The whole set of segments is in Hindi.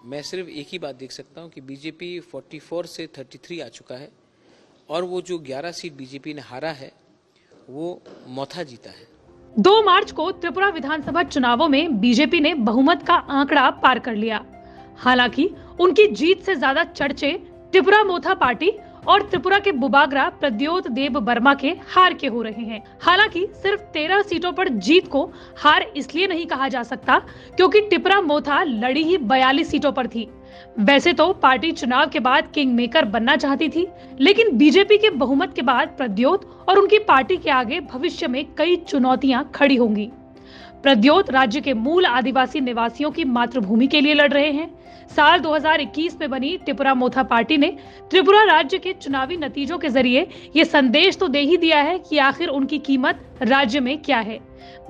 मैं सिर्फ एक ही बात देख सकता हूँ कि बीजेपी 44 से 33 आ चुका है और वो जो 11 सीट बीजेपी ने हारा है वो मौथा जीता है। 2 मार्च को त्रिपुरा विधानसभा चुनावों में बीजेपी ने बहुमत का आंकड़ा पार कर लिया। हालांकि उनकी जीत से ज्यादा चर्चे त्रिपुरा मोथा पार्टी और त्रिपुरा के बुबागरा प्रद्योत देव वर्मा के हार के हो रहे हैं। हालांकि सिर्फ 13 सीटों पर जीत को हार इसलिए नहीं कहा जा सकता क्योंकि त्रिपुरा मोथा लड़ी ही 42 सीटों पर थी। वैसे तो पार्टी चुनाव के बाद किंग मेकर बनना चाहती थी, लेकिन बीजेपी के बहुमत के बाद प्रद्योत और उनकी पार्टी के आगे भविष्य में कई चुनौतियां खड़ी होंगी। प्रद्योत राज्य के मूल आदिवासी निवासियों की मातृभूमि के लिए लड़ रहे हैं। साल 2021 में बनी त्रिपुरा मोथा पार्टी ने त्रिपुरा राज्य के चुनावी नतीजों के जरिए ये संदेश तो दे ही दिया है कि आखिर उनकी कीमत राज्य में क्या है।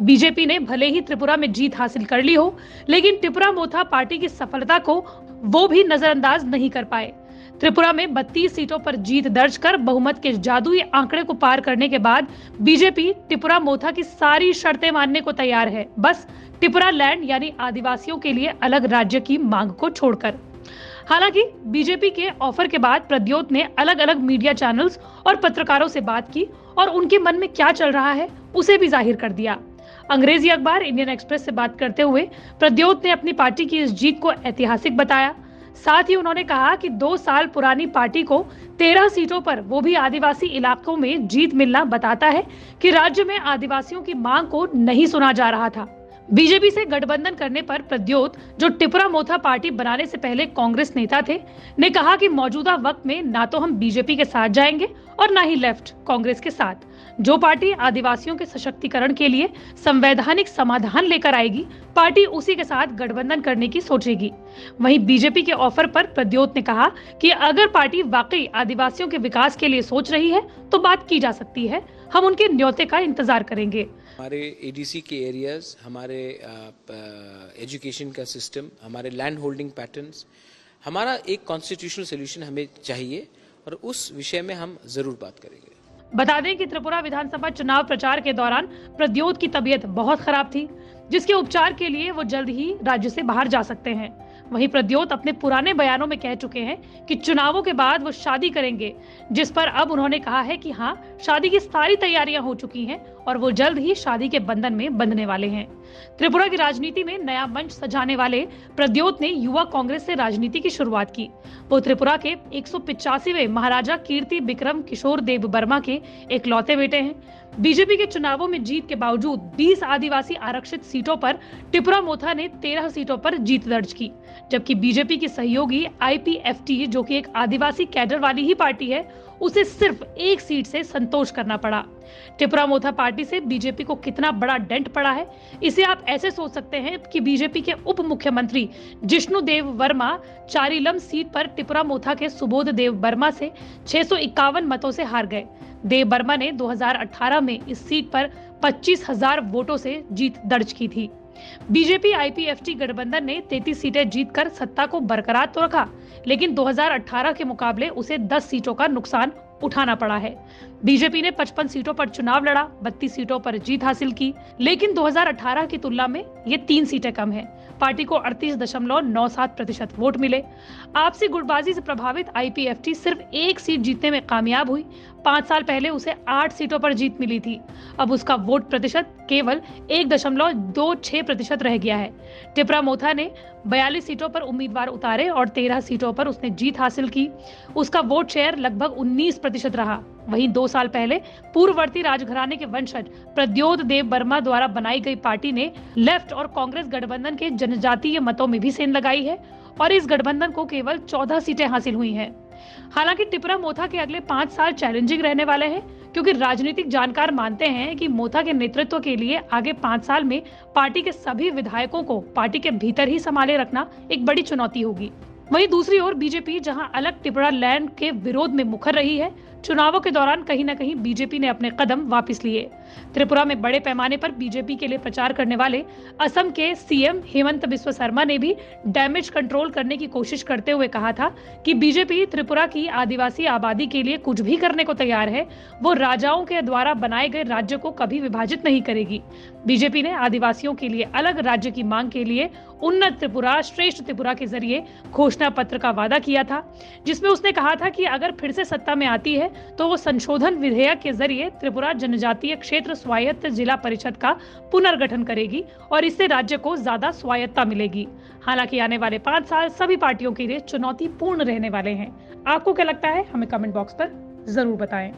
बीजेपी ने भले ही त्रिपुरा में जीत हासिल कर ली हो, लेकिन त्रिपुरा मोथा पार्टी की सफलता को वो भी नजरअंदाज नहीं कर पाए। त्रिपुरा में 32 सीटों पर जीत दर्ज कर बहुमत के जादुई आंकड़े को पार करने के बाद बीजेपी त्रिपुरा मोथा की सारी शर्तें मानने को तैयार है, बस त्रिपुरा लैंड यानी आदिवासियों के लिए अलग राज्य की मांग को छोड़कर। हालांकि बीजेपी के ऑफर के बाद प्रद्योत ने अलग अलग मीडिया चैनल्स और पत्रकारों से बात की और उनके मन में क्या चल रहा है उसे भी जाहिर कर दिया। अंग्रेजी अखबार इंडियन एक्सप्रेस से बात करते हुए प्रद्योत ने अपनी पार्टी की इस जीत को ऐतिहासिक बताया। साथ ही उन्होंने कहा कि 2 साल पुरानी पार्टी को 13 सीटों पर वो भी आदिवासी इलाकों में जीत मिलना बताता है कि राज्य में आदिवासियों की मांग को नहीं सुना जा रहा था। बीजेपी से गठबंधन करने पर प्रद्योत, जो त्रिपुरा मोथा पार्टी बनाने से पहले कांग्रेस नेता थे, ने कहा कि मौजूदा वक्त में ना तो हम बीजेपी के साथ जाएंगे और ना ही लेफ्ट कांग्रेस के साथ। जो पार्टी आदिवासियों के सशक्तिकरण के लिए संवैधानिक समाधान लेकर आएगी, पार्टी उसी के साथ गठबंधन करने की सोचेगी। वहीं बीजेपी के ऑफर पर प्रद्योत ने कहा कि अगर पार्टी वाकई आदिवासियों के विकास के लिए सोच रही है तो बात की जा सकती है, हम उनके न्योते का इंतजार करेंगे। हमारे एडीसी के एरियाज, हमारे एजुकेशन का सिस्टम, हमारे लैंड होल्डिंग पैटर्न्स, हमारा एक कॉन्स्टिट्यूशनल सोल्यूशन हमें चाहिए और उस विषय में हम जरूर बात करेंगे। बता दें कि त्रिपुरा विधानसभा चुनाव प्रचार के दौरान प्रद्योत की तबीयत बहुत खराब थी, जिसके उपचार के लिए वो जल्द ही राज्य से बाहर जा सकते हैं। वहीं प्रद्योत अपने पुराने बयानों में कह चुके हैं कि चुनावों के बाद वो शादी करेंगे, जिस पर अब उन्होंने कहा है कि हाँ, शादी की सारी तैयारियां हो चुकी हैं और वो जल्द ही शादी के बंधन में बंधने वाले हैं। त्रिपुरा की राजनीति में नया मंच सजाने वाले प्रद्योत ने युवा कांग्रेस से राजनीति की शुरुआत की। वो त्रिपुरा के 185वें महाराजा कीर्ति बिक्रम किशोर देव वर्मा के इकलौते बेटे हैं। बीजेपी के चुनावों में जीत के बावजूद 20 आदिवासी आरक्षित सीटों पर त्रिपुरा मोथा ने 13 सीटों पर जीत दर्ज की, जबकि बीजेपी की सहयोगी IPFT, जो कि एक आदिवासी कैडर वाली ही पार्टी है, उसे सिर्फ 1 सीट से संतोष करना पड़ा। त्रिपुरा मोथा पार्टी से बीजेपी को कितना बड़ा डेंट पड़ा है, इसे आप ऐसे सोच सकते हैं कि बीजेपी के उप मुख्यमंत्री जिष्णु देव वर्मा चारिलम सीट पर त्रिपुरा मोथा के सुबोध देव वर्मा से 651 मतों से हार गए। देव वर्मा ने 2018 में इस सीट पर 25,000 वोटों से जीत दर्ज की थी। बीजेपी IPFT गठबंधन ने 33 सीटें जीतकर सत्ता को बरकरार तो रखा, लेकिन 2018 के मुकाबले उसे 10 सीटों का नुकसान उठाना पड़ा है। बीजेपी ने 55 सीटों पर चुनाव लड़ा, 32 सीटों पर जीत हासिल की, लेकिन 2018 की तुलना में ये 3 सीटें कम है। पार्टी को 38.97% वोट मिले। आपसी गुटबाजी से प्रभावित IPFT सिर्फ 1 सीट जीतने में कामयाब हुई। 5 साल पहले उसे 8 सीटों पर जीत मिली थी। अब उसका वोट प्रतिशत केवल 1.26% रह गया है। त्रिपुरा मोथा ने 42 सीटों पर उम्मीदवार उतारे और 13 सीटों पर उसने जीत हासिल की। उसका वोट शेयर लगभग 19% रहा। वहीं 2 साल पहले पूर्ववर्ती राजघराने के वंशज प्रद्योत देव वर्मा द्वारा बनाई गई पार्टी ने लेफ्ट और कांग्रेस गठबंधन के जनजातीय मतों में भी सेंध लगाई है और इस गठबंधन को केवल 14 सीटें हासिल हुई हैं। हालांकि त्रिपुरा मोथा के अगले 5 साल चैलेंजिंग रहने वाले हैं, क्योंकि राजनीतिक जानकार मानते हैं कि मोथा के नेतृत्व के लिए आगे 5 साल में पार्टी के सभी विधायकों को पार्टी के भीतर ही संभाले रखना एक बड़ी चुनौती होगी। वहीं दूसरी ओर बीजेपी, जहां अलग त्रिपुरा लैंड के विरोध में मुखर रही है, चुनावों के दौरान कहीं न कहीं बीजेपी ने अपने कदम वापस लिए। त्रिपुरा में बड़े पैमाने पर बीजेपी के लिए प्रचार करने वाले असम के सीएम हेमंत बिस्वा शर्मा ने भी डैमेज कंट्रोल करने की कोशिश करते हुए कहा था कि बीजेपी त्रिपुरा की आदिवासी आबादी के लिए कुछ भी करने को तैयार है। वो राजाओं के द्वारा बनाए गए राज्य को कभी विभाजित नहीं करेगी। बीजेपी ने आदिवासियों के लिए अलग राज्य की मांग के लिए उन्नत त्रिपुरा, श्रेष्ठ त्रिपुरा के जरिए घोषणा पत्र का वादा किया था, जिसमें उसने कहा था कि अगर फिर से सत्ता में आती है तो वो संशोधन विधेयक के जरिए त्रिपुरा जनजातीय क्षेत्र स्वायत्त जिला परिषद का पुनर्गठन करेगी और इससे राज्य को ज्यादा स्वायत्तता मिलेगी। हालांकि आने वाले 5 साल सभी पार्टियों के लिए चुनौतीपूर्ण रहने वाले हैं। आपको क्या लगता है, हमें कमेंट बॉक्स पर जरूर बताएं।